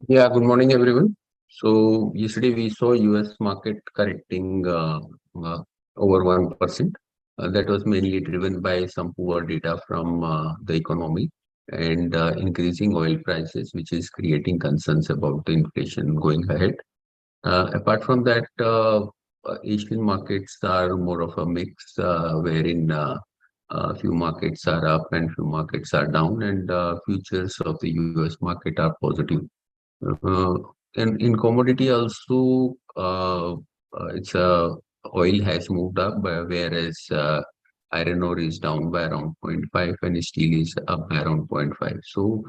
Yeah, good morning, everyone. So yesterday we saw US market correcting uh, over 1%. That was mainly driven by some poor data from the economy and increasing oil prices, which is creating concerns about the inflation going ahead. Apart from that, Asian markets are more of a mix, wherein few markets are up and few markets are down, and futures of the US market are positive. uh, in commodity also, it's oil has moved up, whereas iron ore is down by around 0.5 and steel is up by around 0.5. So,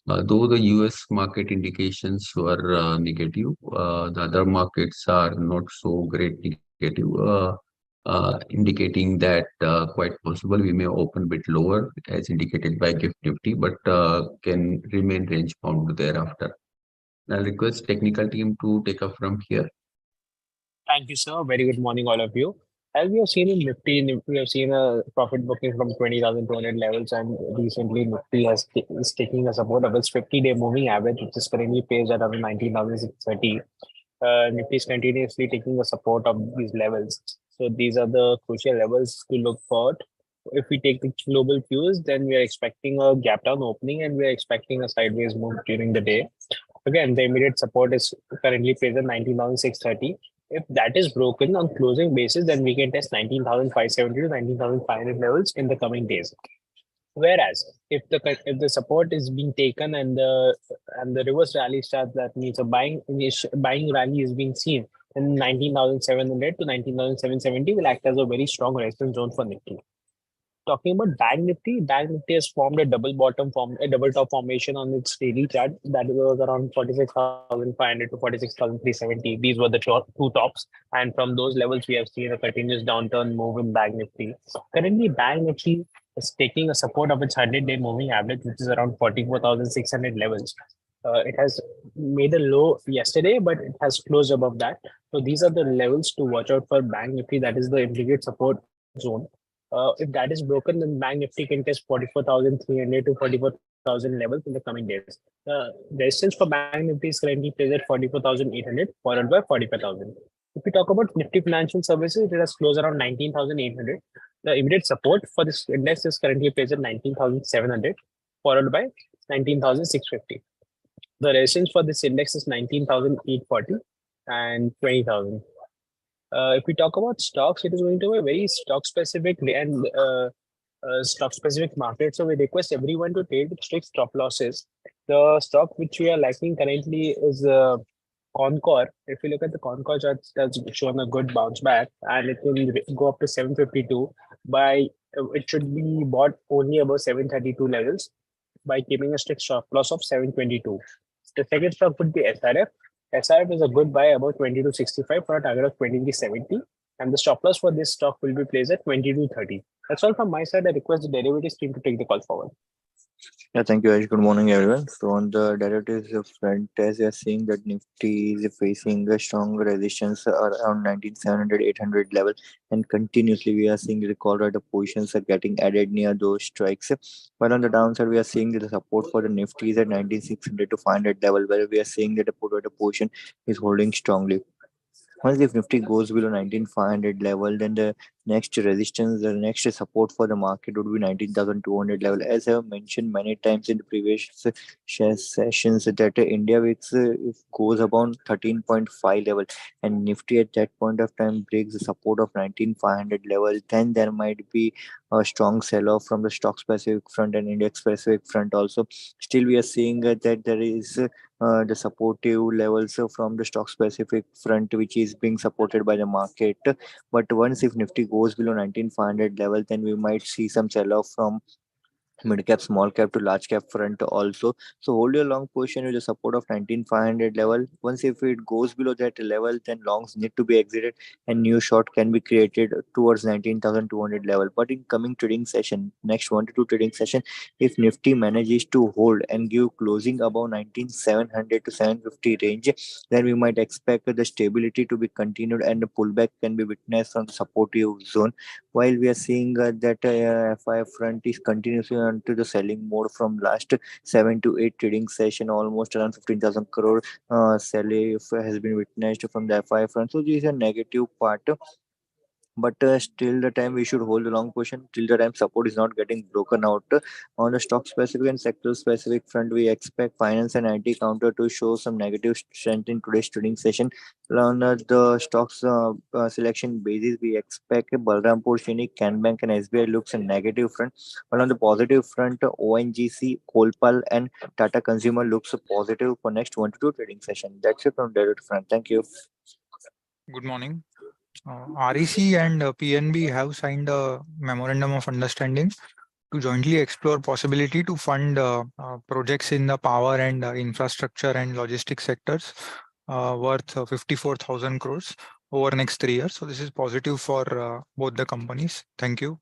though the US market indications were negative, the other markets are not so great negative, indicating that quite possible we may open a bit lower as indicated by Gift Nifty, but can remain range bound thereafter. I'll request technical team to take up from here. Thank you, sir. Very good morning, all of you. As we have seen in Nifty, we have seen a profit booking from 20,200 levels, and recently Nifty is taking a support of its 50-day moving average, which is currently placed at around 19,630. Nifty is continuously taking the support of these levels. So these are the crucial levels to look for. If we take the global cues, then we are expecting a gap down opening and we are expecting a sideways move during the day. Again, the immediate support is currently placed at 19,630. If that is broken on closing basis, then we can test 19,570 to 19,500 levels in the coming days. Whereas if the support is being taken and the reverse rally starts, that means a buying rally is being seen, then 19,700 to 19,770 will act as a very strong resistance zone for Nifty. Talking about Bank Nifty has formed a double top formation on its daily chart that was around 46,500 to 46,370. These were the two tops, and from those levels, we have seen a continuous downturn move in Bank Nifty. Currently, Bank Nifty is taking a support of its 100-day moving average, which is around 44,600 levels. It has made a low yesterday, but it has closed above that. So these are the levels to watch out for Bank Nifty. That is the immediate support zone. If that is broken, then Bank Nifty can test 44,300 to 44,000 levels in the coming days. The resistance for Bank Nifty is currently placed at 44,800, followed by 45,000. If we talk about Nifty Financial Services, it has closed around 19,800. The immediate support for this index is currently placed at 19,700, followed by 19,650. The resistance for this index is 19,840 and 20,000. If we talk about stocks, it is going to be a very stock specific and stock specific market. So we request everyone to take strict stop losses. The stock which we are lacking currently is Concor. If you look at the Concor chart, that's shown a good bounce back and it will go up to 752 by it should be bought only above 732 levels by keeping a strict stop loss of 722. The second stock would be SRF. SRF is a good buy about 20 to 65 for a target of 2370. And the stop loss for this stock will be placed at 2230. That's all from my side. I request the derivatives team to take the call forward. Yeah, thank you, Ash. Good morning, everyone. So on the derivatives front, as we are seeing that Nifty is facing a strong resistance around 19,700, 800 level, and continuously we are seeing the call right positions are getting added near those strikes. But on the downside, we are seeing that the support for the Nifty is at 19,600 to 500 level, where we are seeing that the put order position is holding strongly. Once if Nifty goes below 19,500 level, then the next resistance, the next support for the market would be 19,200 level. As I have mentioned many times in the previous sessions, that India VIX if goes about 13.5 level and Nifty at that point of time breaks the support of 19,500 level, then there might be a strong sell off from the stock specific front and index specific front also. Still, we are seeing that there is the supportive levels from the stock specific front which is being supported by the market, but once if Nifty goes below 19,500 level, then we might see some sell off from mid cap, small cap to large cap front also. So hold your long position with the support of 19,500 level. Once if it goes below that level, then longs need to be exited and new short can be created towards 19,200 level. But in coming trading session, next 1 to 2 trading session, if Nifty manages to hold and give closing above 19,700 to 750 range, then we might expect the stability to be continued and the pullback can be witnessed on the supportive zone, while we are seeing that FI front is continuously on front, the selling mode from last 7 to 8 trading session, almost around 15,000 crore selling has been witnessed from the FI front. So this is a negative part, but still the time we should hold a long position till the time support is not getting broken out. On the stock specific and sector specific front, we expect finance and IT counter to show some negative strength in today's trading session. On the stocks selection basis, we expect Balrampur, Shini, Canbank and SBI looks a negative front, but on the positive front, ONGC, Kolpal and Tata Consumer looks positive for next 1 to 2 trading session. That's it from direct front. Thank you. Good morning. REC and PNB have signed a memorandum of understanding to jointly explore possibility to fund projects in the power and infrastructure and logistics sectors worth 54,000 crores over next 3 years. So this is positive for both the companies. Thank you.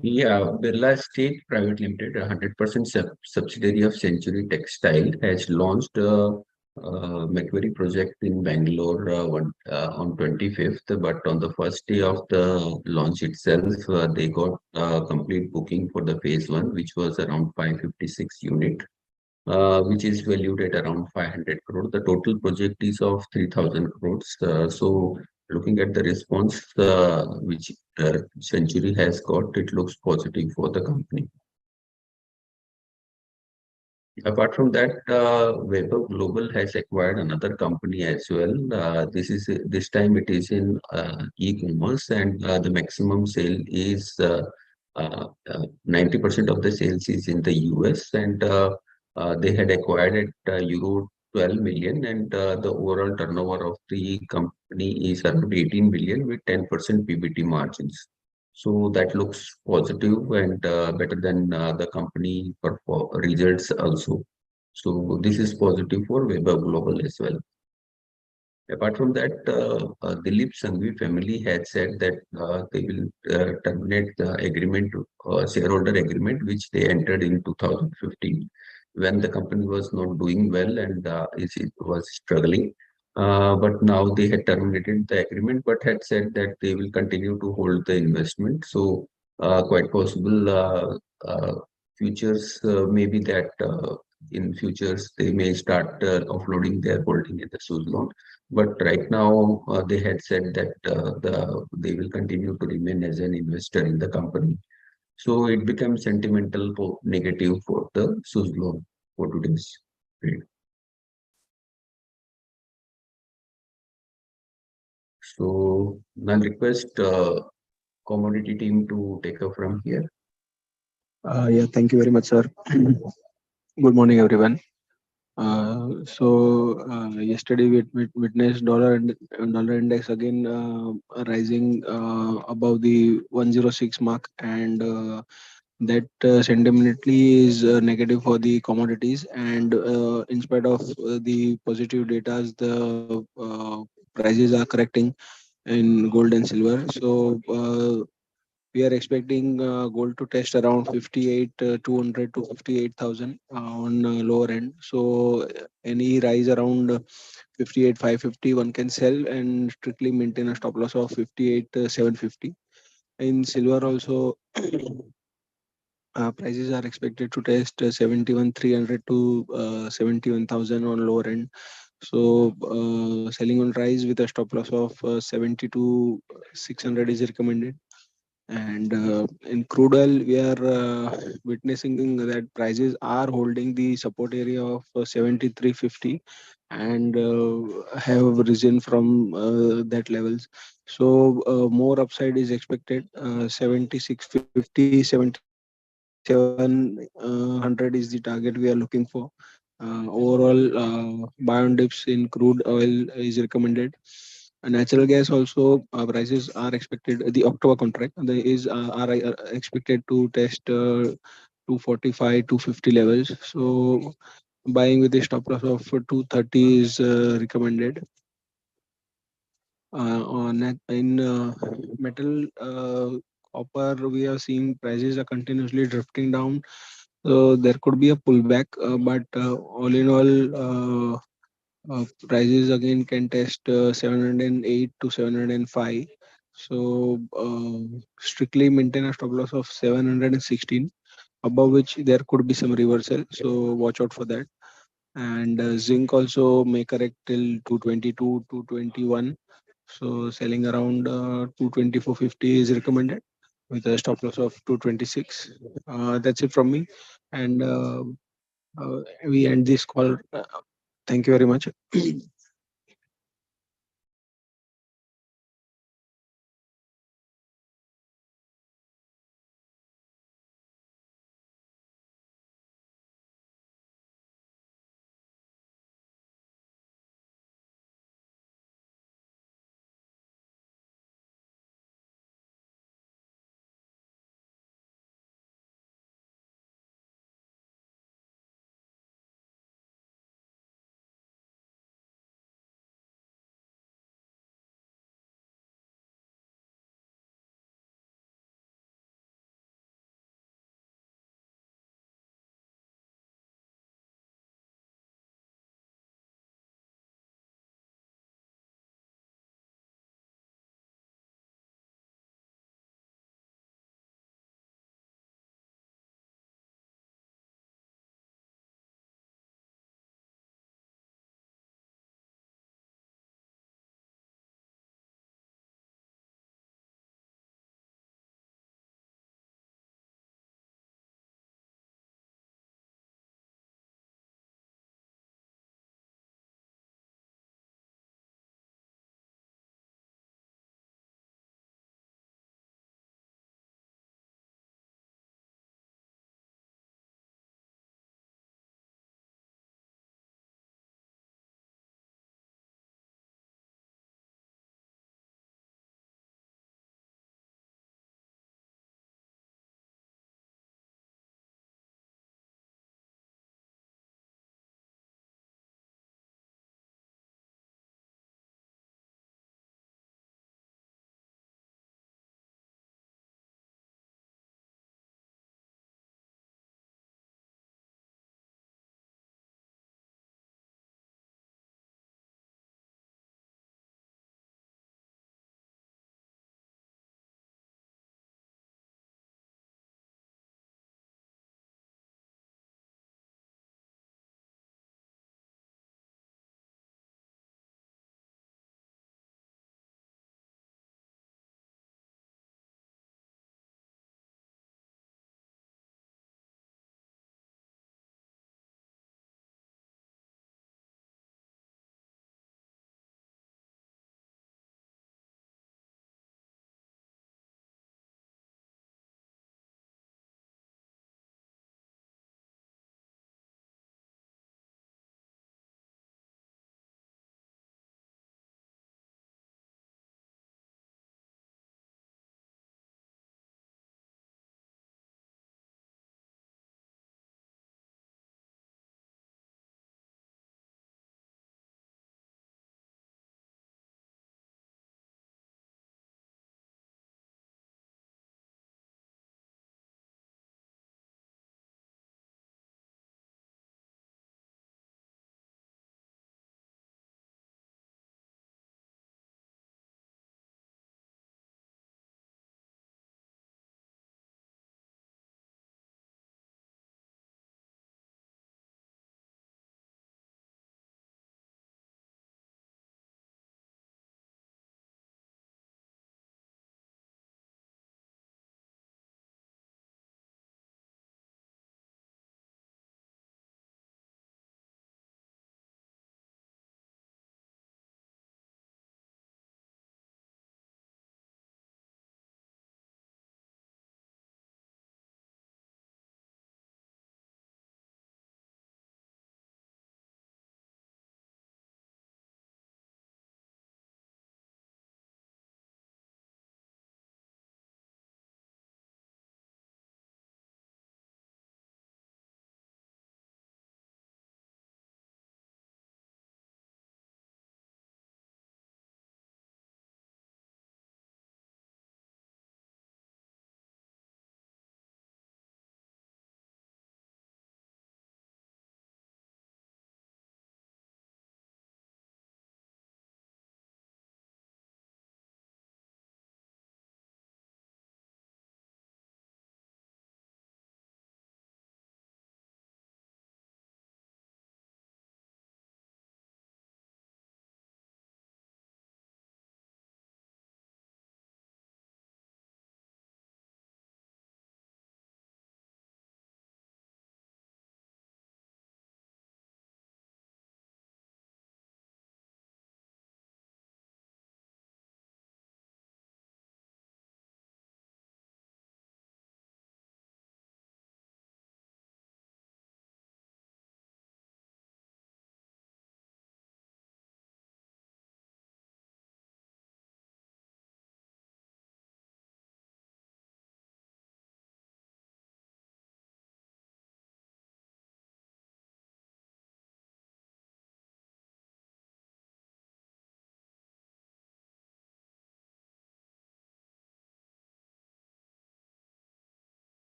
Yeah, Birla Estate Private Limited, a 100% subsidiary of Century Textile, has launched a Macquarie project in Bangalore on 25th. But on the first day of the launch itself, they got complete booking for the phase one, which was around 556 unit, which is valued at around 500 crore. The total project is of 3,000 crores. So looking at the response which Century has got, it looks positive for the company. Apart from that, Weber Global has acquired another company as well. This time it is in e-commerce, and the maximum sale is 90% of the sales is in the US, and they had acquired at euro 12 million, and the overall turnover of the company is around 18 billion with 10% PBT margins. So that looks positive and better than the company results also. So this is positive for Weber Global as well. Apart from that, Dilip Sanghvi family had said that they will terminate the agreement, shareholder agreement, which they entered in 2015 when the company was not doing well and it was struggling. But now they had terminated the agreement, but had said that they will continue to hold the investment. So quite possible futures maybe that in futures they may start offloading their holding in the Suzlon. But right now they had said that they will continue to remain as an investor in the company. So it becomes sentimental for negative for the Suzlon for today's trade. So I request commodity team to take up from here. Yeah, thank you very much, sir. Good morning, everyone. Yesterday we witnessed dollar index again rising above the 106 mark, and that sentimentally is negative for the commodities. And in spite of the positive data, the prices are correcting in gold and silver. So we are expecting gold to test around 58 200 to 58,000 on lower end. So any rise around 58 550 one can sell and strictly maintain a stop loss of 58 750. In silver also, prices are expected to test 71 300 to 71,000 on lower end. So selling on rise with a stop loss of 70 to 600 is recommended. And in crude oil, we are witnessing that prices are holding the support area of 73.50 and have risen from that levels. So more upside is expected. 76.50, 7700 is the target we are looking for. Overall, buy on dips in crude oil is recommended. Natural gas also prices are expected. The October contract are expected to test 245 250 levels. So buying with a stop loss of 230 is recommended. In metal, copper, we are seeing prices are continuously drifting down. So there could be a pullback, but all in all, prices again can test 708 to 705. So strictly maintain a stop loss of 716, above which there could be some reversal. So watch out for that. And zinc also may correct till 222, 221. So selling around 224.50 is recommended with a stop loss of 226. That's it from me. And we end this call. Thank you very much.